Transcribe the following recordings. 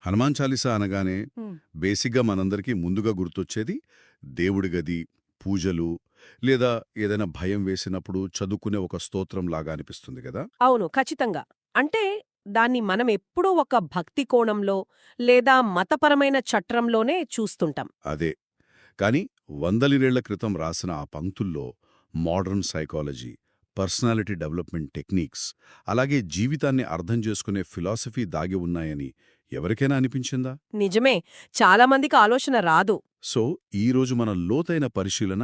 హనుమాన్ చాలీసా అనగానే హ్మ్. బేసిక్గా మనందరికీ ముందుగా గుర్తొచ్చేది దేవుడి గది, పూజలు, లేదా ఏదైనా భయం వేసినప్పుడు చదువుకునే ఒక స్తోత్రం లాగా అనిపిస్తుంది కదా. అవును, ఖచ్చితంగా. అంటే దాన్ని మనం ఎప్పుడూ ఒక భక్తి కోణంలో లేదా మతపరమైన చట్రంలోనే చూస్తుంటాం. అదే. కాని వందలిరేళ్ల క్రితం రాసిన ఆ పంక్తుల్లో modern psychology, personality development techniques, అలాగే జీవితాన్ని అర్థం చేసుకునే ఫిలాసఫీ దాగి ఉన్నాయని ఎవరికైనా అనిపించిందా? నిజమే, చాలా మందికి ఆలోచన రాదు. సో ఈరోజు మన లోతైన పరిశీలన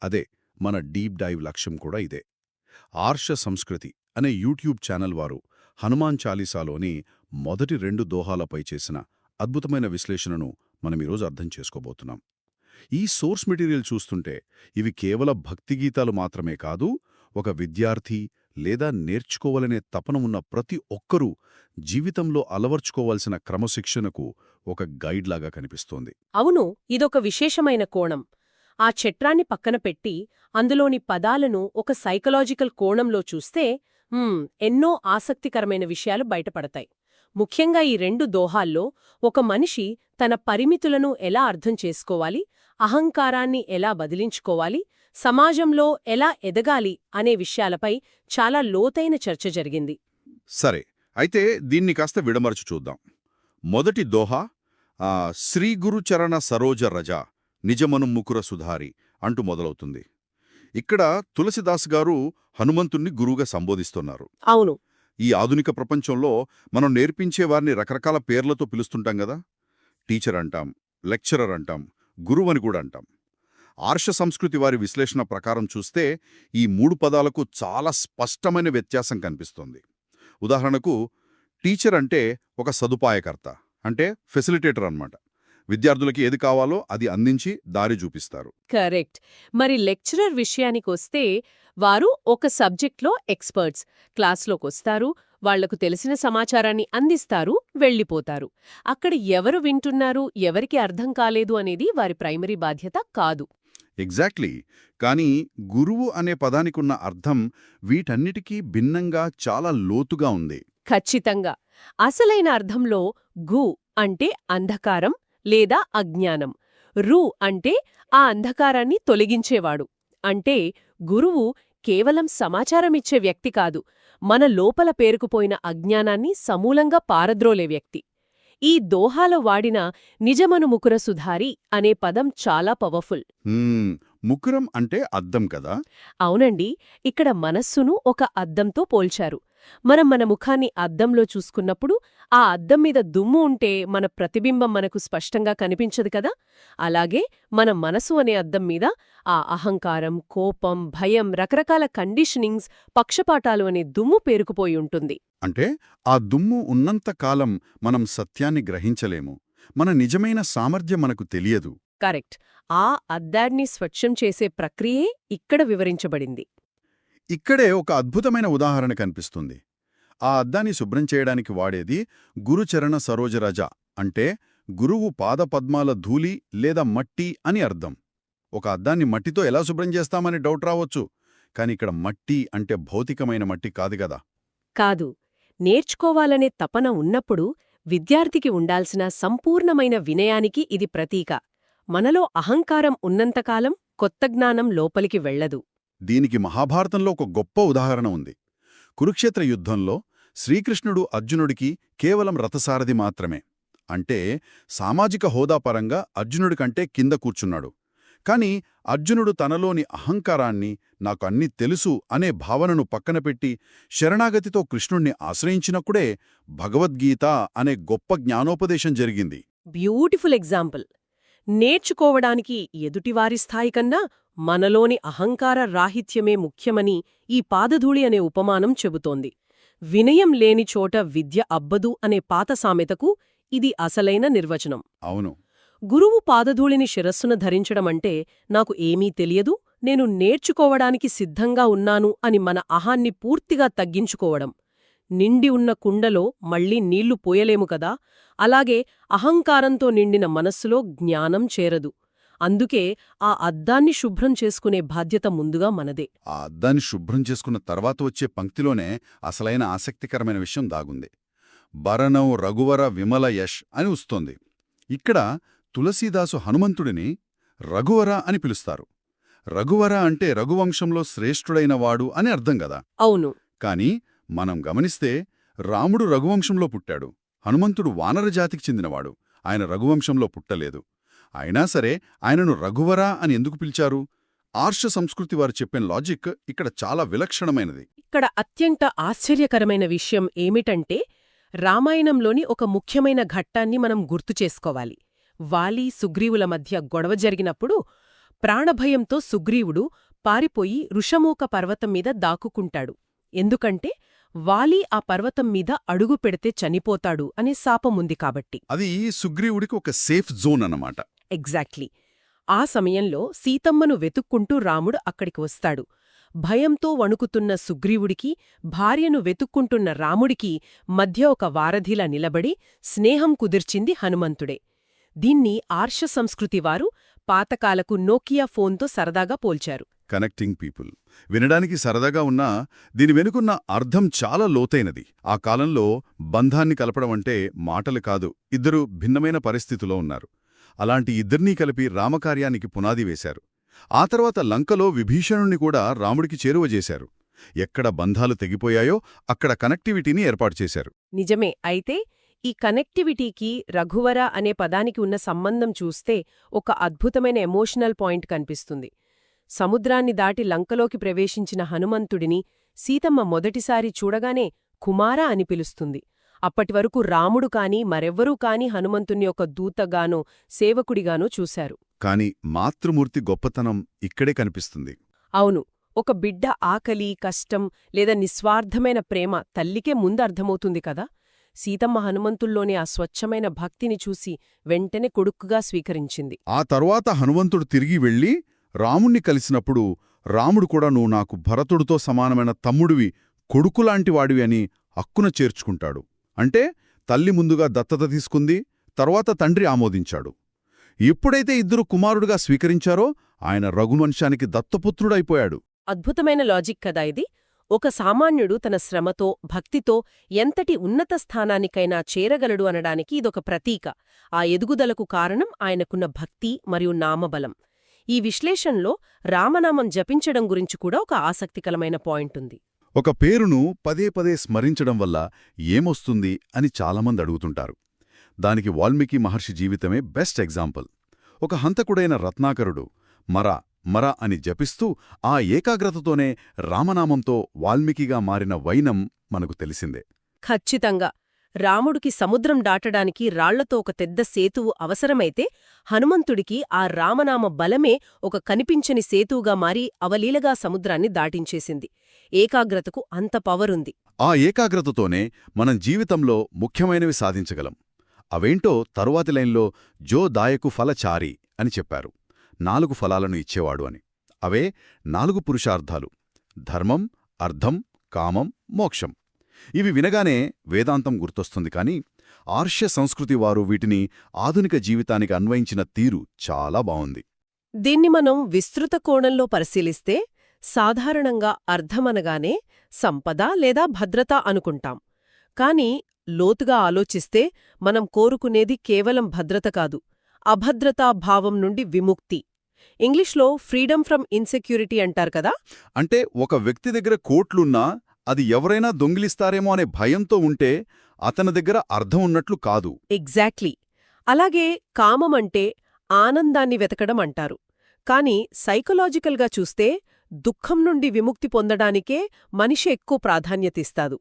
అదే. మన డీప్ డైవ్ లక్ష్యం కూడా ఇదే. ఆర్ష సంస్కృతి అనే యూట్యూబ్ ఛానల్ వారు హనుమాన్ చాలీసాలోని మొదటి 2 దోహాలపై చేసిన అద్భుతమైన విశ్లేషణను మనమీరోజు అర్థం చేసుకోబోతున్నాం. ఈ సోర్స్ మెటీరియల్ చూస్తుంటే ఇవి కేవలం భక్తి గీతాలు మాత్రమే కాదు, ఒక విద్యార్థి లేదా నేర్చుకోవాలనే తపన ఉన్న ప్రతి ఒక్కరూ జీవితంలో అలవర్చుకోవాల్సిన క్రమశిక్షణకు ఒక గైడ్లాగా కనిపిస్తోంది. అవును, ఇదొక విశేషమైన కోణం. ఆ చట్రాన్ని పక్కన పెట్టి అందులోని పదాలను ఒక సైకలాజికల్ కోణంలో చూస్తే ఎన్నో ఆసక్తికరమైన విషయాలు బయటపడతాయి. ముఖ్యంగా ఈ 2 దోహాల్లో ఒక మనిషి తన పరిమితులను ఎలా అర్థం చేసుకోవాలి, అహంకారాన్ని ఎలా బదిలించుకోవాలి, సమాజంలో ఎలా ఎదగాలి అనే విషయాలపై చాలా లోతైన చర్చ జరిగింది. సరే, అయితే దీన్ని కాస్త విడమరచు చూద్దాం. మొదటి దోహా శ్రీ గురుచరణ సరోజ రజ నిజమను ముకుర సుధారి అంటూ మొదలవుతుంది. ఇక్కడ తులసిదాస్ గారు హనుమంతుణ్ణి గురువుగా సంబోధిస్తున్నారు. అవును. ఈ ఆధునిక ప్రపంచంలో మనం నేర్పించే వారిని రకరకాల పేర్లతో పిలుస్తుంటాం గదా. టీచర్ అంటాం, లెక్చరర్ అంటాం, గురువని కూడా అంటాం. ఆర్ష సంస్కృతి వారి విశ్లేషణ ప్రకారం చూస్తే ఈ 3 పదాలకు చాలా స్పష్టమైన వ్యత్యాసం కనిపిస్తోంది. ఉదాహరణకు టీచర్ అంటే ఒక సదుపాయకర్త, అంటే ఫెసిలిటేటర్ అన్నమాట. విద్యార్థులకి ఏది కావాలో అది అందించి దారి చూపిస్తారు. కరెక్ట్. మరి లెక్చరర్ విషయానికొస్తే వారు ఒక సబ్జెక్ట్లో ఎక్స్పర్ట్స్. క్లాస్లోకొస్తారు, వాళ్లకు తెలిసిన సమాచారాన్ని అందిస్తారు, వెళ్ళిపోతారు. అక్కడ ఎవరు వింటున్నారు, ఎవరికి అర్థం కాలేదు అనేది వారి ప్రైమరీ బాధ్యత కాదు. ఎగ్జాక్ట్లీ. కానీ గురువు అనే పదానికున్న అర్థం వీటన్నిటికీ భిన్నంగా చాలా లోతుగా ఉంది. ఖచ్చితంగా. అసలైన అర్థంలో గు అంటే అంధకారం లేదా అజ్ఞానం, రు అంటే ఆ అంధకారాన్ని తొలగించేవాడు. అంటే గురువు కేవలం సమాచారమిచ్చే వ్యక్తి కాదు, మన లోపల పేరుకుపోయిన అజ్ఞానాన్ని సమూలంగా పారద్రోలే వ్యక్తి. ఈ దోహాలో వాడిన నిజమను ముకుర సుధారి అనే పదం చాలా పవర్ఫుల్. ముకురం అంటే అద్దం కదా. అవునండి, ఇక్కడ మనస్సును ఒక అద్దంతో పోల్చారు. మనం మన ముఖాన్ని అద్దంలో చూసుకున్నప్పుడు ఆ అద్దం మీద దుమ్ము ఉంటే మన ప్రతిబింబం మనకు స్పష్టంగా కనిపించదు కదా. అలాగే మన మనసు అనే అద్దం మీద ఆ అహంకారం, కోపం, భయం, రకరకాల కండిషనింగ్స్, పక్షపాటాలు అనే దుమ్ము పేరుకుపోయి ఉంటుంది. అంటే ఆ దుమ్ము ఉన్నంతకాలం మనం సత్యాన్ని గ్రహించలేము, మన నిజమైన సామర్థ్యం మనకు తెలియదు. కరెక్ట్. ఆ అద్దాన్ని స్వచ్ఛం చేసే ప్రక్రియే ఇక్కడ వివరించబడింది. ఇక్కడే ఒక అద్భుతమైన ఉదాహరణ కనిపిస్తుంది. ఆ అద్దాన్ని శుభ్రం చేయడానికి వాడేది గురుచరణ సరోజరజ, అంటే గురువు పాదపద్మాల ధూళి లేదా మట్టి అని అర్థం. ఒక అద్దాన్ని మట్టితో ఎలా శుభ్రం చేస్తామని డౌట్ రావచ్చు, కాని ఇక్కడ మట్టి అంటే భౌతికమైన మట్టి కాదు గదా. కాదు. నేర్చుకోవాలనే తపన ఉన్నప్పుడు విద్యార్థికి ఉండాల్సిన సంపూర్ణమైన వినయానికి ఇది ప్రతీక. మనలో అహంకారం ఉన్నంతకాలం కొత్త జ్ఞానం లోపలికి వెళ్లదు. దీనికి మహాభారతంలో ఒక గొప్ప ఉదాహరణ ఉంది. కురుక్షేత్ర యుద్ధంలో శ్రీకృష్ణుడు అర్జునుడికి కేవలం రథసారథి మాత్రమే, అంటే సామాజిక హోదాపరంగా అర్జునుడికంటే కింద కూర్చున్నాడు. కాని అర్జునుడు తనలోని అహంకారాన్ని, నాకు అన్నీ తెలుసు అనే భావనను పక్కనపెట్టి శరణాగతితో కృష్ణుణ్ణి ఆశ్రయించినప్పుడే భగవద్గీత అనే గొప్ప జ్ఞానోపదేశం జరిగింది. Beautiful example. నేర్చుకోవడానికి ఎదుటివారి స్థాయి కన్నా మనలోని అహంకార రాహిత్యమే ముఖ్యమని ఈ పాదధూళి అనే ఉపమానం చెబుతోంది. వినయం లేని చోట విద్య అబ్బదు అనే పాత సామెతకు ఇది అసలైన నిర్వచనం. అవును. గురువు పాదధూళిని శిరస్సున ధరించడమంటే నాకు ఏమీ తెలియదు, నేను నేర్చుకోవడానికి సిద్ధంగా ఉన్నాను అని మన అహాన్ని పూర్తిగా తగ్గించుకోవడం. నిండి ఉన్న కుండలో మళ్లీ నీళ్లు పోయలేము కదా, అలాగే అహంకారంతో నిండిన మనస్సులో జ్ఞానం చేరదు. అందుకే ఆ అద్దాన్ని శుభ్రం చేసుకునే బాధ్యత ముందుగా మనదే. ఆ అద్దాన్ని శుభ్రం చేసుకున్న తర్వాత వచ్చే పంక్తిలోనే అసలైన ఆసక్తికరమైన విషయం దాగుంది. భరణం రఘువర విమల యష్ అని వస్తోంది. ఇక్కడ తులసీదాసు హనుమంతుడిని రఘువర అని పిలుస్తారు. రఘువర అంటే రఘువంశంలో శ్రేష్ఠుడైన వాడు అని అర్థం గదా. అవును. కాని మనం గమనిస్తే రాముడు రఘువంశంలో పుట్టాడు. హనుమంతుడు వానర జాతికి చెందినవాడు. ఆయన రఘువంశంలో పుట్టలేదు. అయినా సరే ఆయనను రఘువర అని ఎందుకు పిలిచారు? ఆర్ష సంస్కృతి వారు చెప్పిన లాజిక్ ఇక్కడ చాలా విలక్షణమైనది. ఇక్కడ అత్యంత ఆశ్చర్యకరమైన విషయం ఏమిటంటే రామాయణంలోని ఒక ముఖ్యమైన ఘట్టాన్ని మనం గుర్తు చేసుకోవాలి. వాలి సుగ్రీవుల మధ్య గొడవ జరిగినప్పుడు ప్రాణభయంతో సుగ్రీవుడు పారిపోయి ఋషమూక పర్వతం మీద దాక్కుకుంటాడు. ఎందుకంటే వాలి ఆ పర్వతం మీద అడుగు పెడితే చనిపోతాడు అనే శాపముంది కాబట్టి. అది సుగ్రీవుడికి ఒక సేఫ్ జోన్ అన్నమాట. ఎగ్జాక్ట్లీ. ఆ సమయంలో సీతమ్మను వెతుక్కుంటూ రాముడు అక్కడికి వస్తాడు. భయంతో వణుకుతున్న సుగ్రీవుడికి, భార్యను వెతుక్కుంటున్న రాముడికి మధ్య ఒక వారధిలా నిలబడి స్నేహం కుదిర్చింది హనుమంతుడే. దీన్ని ఆర్ష సంస్కృతివారు పాతకాలకు నోకియా ఫోన్తో సరదాగా పోల్చారు. Connecting people. వినడానికి సరదాగా ఉన్నా దీని వెనుకున్న అర్థం చాలా లోతైనది. ఆ కాలంలో బంధాన్ని కలపడం అంటే మాటలు కాదు. ఇద్దరు భిన్నమైన పరిస్థితిలో ఉన్నారు. అలాంటి ఇద్దరినీ కలిపి రామకార్యానికి పునాది వేశారు. ఆ తర్వాత లంకలో విభీషణుణ్ణి కూడా రాముడికి చేరువజేశారు. ఎక్కడ బంధాలు తెగిపోయాయో అక్కడ కనెక్టివిటీని ఏర్పాటు చేశారు. నిజమే. అయితే ఈ కనెక్టివిటీకి రఘువర అనే పదానికి ఉన్న సంబంధం చూస్తే ఒక అద్భుతమైన ఎమోషనల్ పాయింట్ కనిపిస్తుంది. సముద్రాన్ని దాటి లంకలోకి ప్రవేశించిన హనుమంతుడిని సీతమ్మ మొదటిసారి చూడగానే కుమార అని పిలుస్తుంది. అప్పటివరకు రాముడు కాని మరెవ్వరూ కాని హనుమంతుణ్ణి ఒక దూతగానో సేవకుడిగానో చూశారు. కాని మాతృమూర్తి గొప్పతనం ఇక్కడే కనిపిస్తుంది. అవును. ఒక బిడ్డ ఆకలి, కష్టం లేదా నిస్వార్థమైన ప్రేమ తల్లికే ముందర్థమవుతుంది కదా. సీతమ్మ హనుమంతుల్లోని ఆ స్వచ్ఛమైన భక్తిని చూసి వెంటనే కొడుకుగా స్వీకరించింది. ఆ తరువాత హనుమంతుడు తిరిగి వెళ్ళి రాముణ్ణి కలిసినప్పుడు రాముడు కూడా నువ్వు నాకు భరతుడితో సమానమైన తమ్ముడివి, కొడుకులాంటివాడివి అని హక్కున చేర్చుకుంటాడు. అంటే తల్లి ముందుగా దత్తత తీసుకుంది, తర్వాత తండ్రి ఆమోదించాడు. ఎప్పుడైతే ఇద్దరు కుమారుడుగా స్వీకరించారో ఆయన రఘువంశానికి దత్తపుత్రుడైపోయాడు. అద్భుతమైన లాజిక్ కదా ఇది. ఒక సామాన్యుడు తన శ్రమతో, భక్తితో ఎంతటి ఉన్నత స్థానానికైనా చేరగలడు అనడానికి ఇదొక ప్రతీక. ఆ ఎదుగుదలకు కారణం ఆయనకున్న భక్తి మరియు నామబలం. ఈ విశ్లేషణలో రామనామం జపించడం గురించి కూడా ఒక ఆసక్తికరమైన పాయింటుంది. ఒక పేరును పదే పదే స్మరించడం వల్ల ఏమొస్తుంది అని చాలామంది అడుగుతుంటారు. దానికి వాల్మీకి మహర్షి జీవితమే బెస్ట్ ఎగ్జాంపుల్. ఒక హంతకుడైన రత్నాకరుడు మర అని జపిస్తూ ఆ ఏకాగ్రతతోనే రామనామంతో వాల్మీకిగా మారిన వైనం మనకు తెలిసిందే. ఖచ్చితంగా. రాముడికి సముద్రం దాటడానికి రాళ్లతో ఒక పెద్ద సేతువు అవసరమైతే హనుమంతుడికి ఆ రామనామ బలమే ఒక కనిపించని సేతువుగా మారి అవలీలగా సముద్రాన్ని దాటించేసింది. ఏకాగ్రతకు అంత పవరుంది. ఆ ఏకాగ్రతతోనే మనం జీవితంలో ముఖ్యమైనవి సాధించగలం. అవేంటో తరువాతి లైన్లో జో దాయకు ఫలచారి అని చెప్పారు. 4 ఫలాలను ఇచ్చేవాడు అని. అవే 4 పురుషార్థాలు: ధర్మం, అర్థం, కామం, మోక్షం. ఇవి వినగానే వేదాంతం గుర్తొస్తుంది. కాని ఆర్ష్య సంస్కృతి వారు వీటిని ఆధునిక జీవితానికి అన్వయించిన తీరు చాలా బావుంది. దీన్ని మనం విస్తృత కోణంలో పరిశీలిస్తే సాధారణంగా అర్థమనగానే సంపద లేదా భద్రత అనుకుంటాం. కాని లోతుగా ఆలోచిస్తే మనం కోరుకునేది కేవలం భద్రత కాదు, అభద్రతా భావం నుండి విముక్తి. ఇంగ్లీష్లో ఫ్రీడమ్ ఫ్రమ్ ఇన్సెక్యూరిటీ అంటారు కదా. అంటే ఒక వ్యక్తి దగ్గర కోట్లున్నా అది ఎవరైనా దొంగిలిస్తారేమో అనే భయంతో ఉంటే అతని దగ్గర అర్థం ఉన్నట్లు కాదు. ఎగ్జాక్ట్లీ. అలాగే కామమంటే ఆనందాన్ని వెతకడం అంటారు. కాని సైకలాజికల్గా చూస్తే దుఃఖం నుండి విముక్తి పొందడానికే మనిషి ఎక్కువ ప్రాధాన్యతిస్తాడు.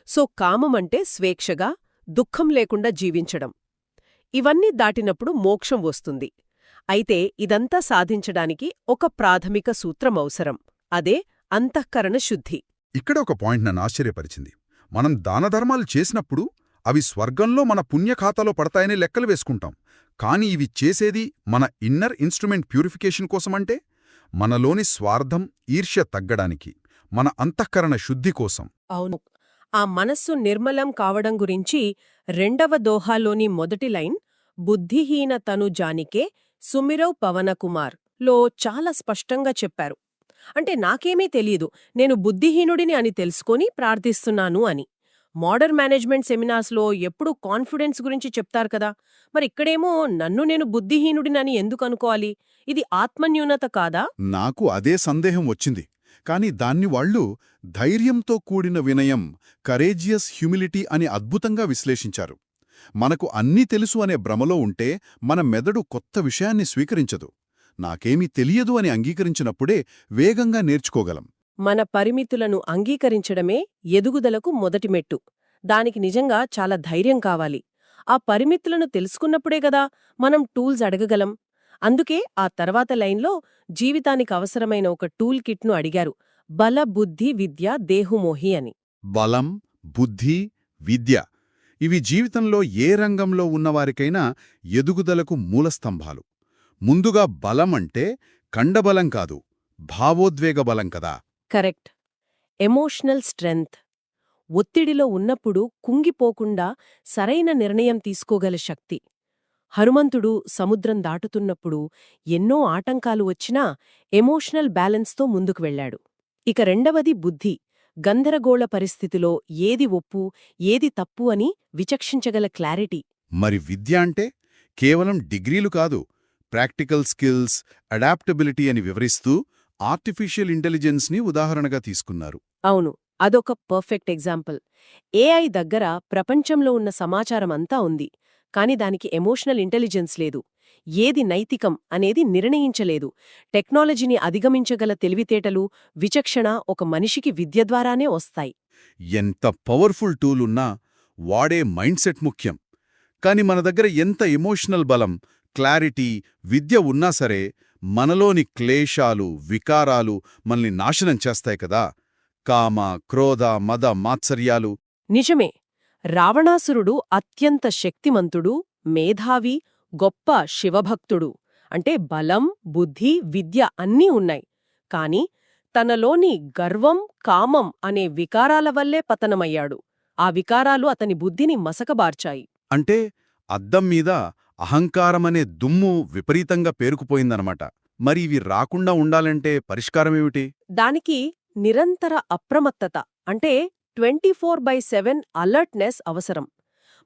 సో కామమంటే స్వేచ్ఛగా, దుఃఖం లేకుండా జీవించడం. ఇవన్నీ దాటినప్పుడు మోక్షం వస్తుంది. అయితే ఇదంతా సాధించడానికి ఒక ప్రాథమిక సూత్రం అవసరం. అదే అంతఃకరణ శుద్ధి. ఇక్కడ ఒక పాయింట్ నన్ను ఆశ్చర్యపరిచింది. మనం దానధర్మాలు చేసినప్పుడు అవి స్వర్గంలో మన పుణ్యఖాతాలో పడతాయని లెక్కలు వేసుకుంటాం. కాని ఇవి చేసేది మన ఇన్నర్ ఇన్స్ట్రుమెంట్ ప్యూరిఫికేషన్ కోసమంటే, మనలోని స్వార్థం, ఈర్ష్య తగ్గడానికి, మన అంతఃకరణ శుద్ధి కోసం. అవును. ఆ మనస్సు నిర్మలం కావడం గురించి 2వ దోహాలోని మొదటి లైన్ బుద్ధిహీన తను జానికే సుమిరవ్ పవనకుమార్ లో చాలా స్పష్టంగా చెప్పారు. అంటే నాకేమీ తెలీదు, నేను బుద్ధిహీనుడిని అని తెలుసుకొని ప్రార్థిస్తున్నాను అని. మోడర్న్ మేనేజ్మెంట్ సెమినార్స్లో ఎప్పుడూ కాన్ఫిడెన్స్ గురించి చెప్తారు కదా, మరి ఇక్కడేమో నన్ను నేను బుద్ధిహీనుడినని ఎందుకు అనుకోవాలి? ఇది ఆత్మన్యూనత కాదా? నాకు అదే సందేహం వచ్చింది. కాని దాన్ని వాళ్ళు ధైర్యంతో కూడిన వినయం, కరేజియస్ హ్యూమిలిటీ అని అద్భుతంగా విశ్లేషించారు. మనకు అన్నీ తెలుసు అనే భ్రమలో ఉంటే మన మెదడు కొత్త విషయాన్ని స్వీకరించదు. నాకేమీ తెలియదు అని అంగీకరించినప్పుడే వేగంగా నేర్చుకోగలం. మన పరిమితులను అంగీకరించడమే ఎదుగుదలకు మొదటి మెట్టు. దానికి నిజంగా చాలా ధైర్యం కావాలి. ఆ పరిమితులను తెలుసుకున్నప్పుడే గదా మనం టూల్స్ అడగగలం. అందుకే ఆ తర్వాత లైన్లో జీవితానికి అవసరమైన ఒక టూల్ కిట్ను అడిగారు. బల, బుద్ధి, విద్య, దేహుమోహి అని. బలం, బుద్ధి, విద్య ఇవి జీవితంలో ఏ రంగంలో ఉన్నవారికైనా ఎదుగుదలకు మూలస్తంభాలు. ముందుగా బలం అంటే కండబలం కాదు, భావోద్వేగ బలం కదా. కరెక్ట్. Emotional strength. ఒత్తిడిలో ఉన్నప్పుడు కుంగిపోకుండా సరైన నిర్ణయం తీసుకోగల శక్తి. హనుమంతుడు సముద్రం దాటుతున్నప్పుడు ఎన్నో ఆటంకాలు వచ్చినా ఎమోషనల్ బ్యాలెన్స్తో ముందుకు వెళ్లాడు. ఇక రెండవది బుద్ధి. గందరగోళ పరిస్థితిలో ఏది ఒప్పు, ఏది తప్పు అని విచక్షించగల క్లారిటీ. మరి విద్య అంటే కేవలం డిగ్రీలు కాదు, ప్రాక్టికల్ స్కిల్స్, అడాప్టబిలిటీ అని వివరిస్తూ ఆర్టిఫిషియల్ ఇంటెలిజెన్స్ని ఉదాహరణగా తీసుకున్నారు. అవును, అదొక పర్ఫెక్ట్ ఎగ్జాంపుల్. ఏఐ దగ్గర ప్రపంచంలో ఉన్న సమాచారమంతా ఉంది, కాని దానికి ఎమోషనల్ ఇంటెలిజెన్స్ లేదు. ఏది నైతికం అనేది నిర్ణయించలేదు. టెక్నాలజీని అధిగమించగల తెలివితేటలు, విచక్షణ ఒక మనిషికి విద్య ద్వారానే వస్తాయి. ఎంత పవర్ఫుల్ టూల్ ఉన్నా వాడే మైండ్సెట్ ముఖ్యం. కాని మన దగ్గర ఎంత ఎమోషనల్ బలం, క్లారిటీ, విద్య ఉన్నా సరే మనలోని క్లేశాలు, వికారాలు మనల్ని నాశనం చేస్తాయి కదా. కామ, క్రోధ, మద, మాత్సర్యాలు. నిజమే. రావణాసురుడు అత్యంత శక్తిమంతుడు, మేధావి, గొప్ప శివభక్తుడు. అంటే బలం, బుద్ధి, విద్య అన్నీ ఉన్నాయి. కాని తనలోని గర్వం, కామం అనే వికారాల వల్లే పతనమయ్యాడు. ఆ వికారాలు అతని బుద్ధిని మసకబార్చాయి. అంటే అద్దం మీద అహంకారమనే దుమ్ము విపరీతంగా పేరుకుపోయిందనమాట. మరి ఇవి రాకుండా ఉండాలంటే పరిష్కారమేమిటి? దానికి నిరంతర అప్రమత్తత, అంటే 24/7 అలర్ట్నెస్ అవసరం.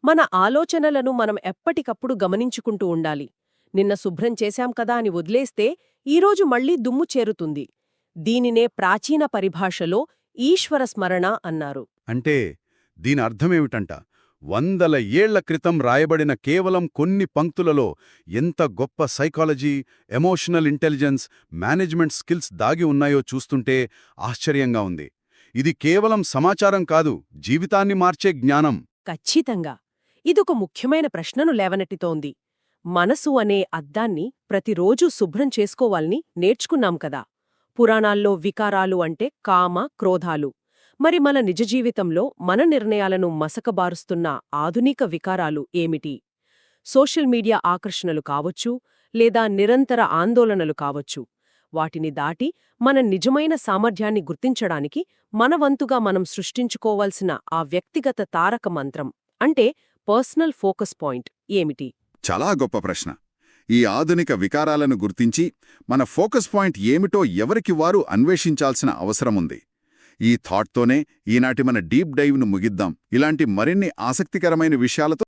మన ఆలోచనలను మనం ఎప్పటికప్పుడు గమనించుకుంటూ ఉండాలి. నిన్న శుభ్రం చేశాం కదా అని వదిలేస్తే ఈరోజు మళ్లీ దుమ్ము చేరుతుంది. దీనినే ప్రాచీన పరిభాషలో ఈశ్వర స్మరణ అన్నారు. అంటే దీని అర్థమేమిటంట? 100 ఏళ్ల క్రితం రాయబడిన కేవలం కొన్ని పంక్తులలో ఎంత గొప్ప psychology, emotional intelligence, management skills దాగి ఉన్నాయో చూస్తుంటే ఆశ్చర్యంగా ఉంది. ఇది కేవలం సమాచారం కాదు, జీవితాన్ని మార్చే జ్ఞానం. ఖచ్చితంగా. ఇదొక ముఖ్యమైన ప్రశ్నను లేవనెత్తుతోంది. మనసు అనే అద్దాన్ని ప్రతిరోజూ శుభ్రం చేసుకోవాలని నేర్చుకున్నాం కదా. పురాణాల్లో వికారాలు అంటే కామ, క్రోధాలు. మరి మన నిజ జీవితంలో మన నిర్ణయాలను మసకబారుస్తున్న ఆధునిక వికారాలు ఏమిటి? సోషల్ మీడియా ఆకర్షణలు కావచ్చు, లేదా నిరంతర ఆందోళనలు కావచ్చు. వాటిని దాటి మన నిజమైన సామర్థ్యాన్ని గుర్తించడానికి మనవంతుగా మనం సృష్టించుకోవాల్సిన ఆ వ్యక్తిగత తారక మంత్రం, అంటే పర్సనల్ ఫోకస్ పాయింట్ ఏమిటి? చాలా గొప్ప ప్రశ్న. ఈ ఆధునిక వికారాలను గుర్తించి మన ఫోకస్ పాయింట్ ఏమిటో ఎవరికి వారు అన్వేషించాల్సిన అవసరముంది. ఈ థాట్తోనే ఈనాటి మన డీప్ డైవ్ను ముగిద్దాం. ఇలాంటి మరిన్ని ఆసక్తికరమైన విషయాలతో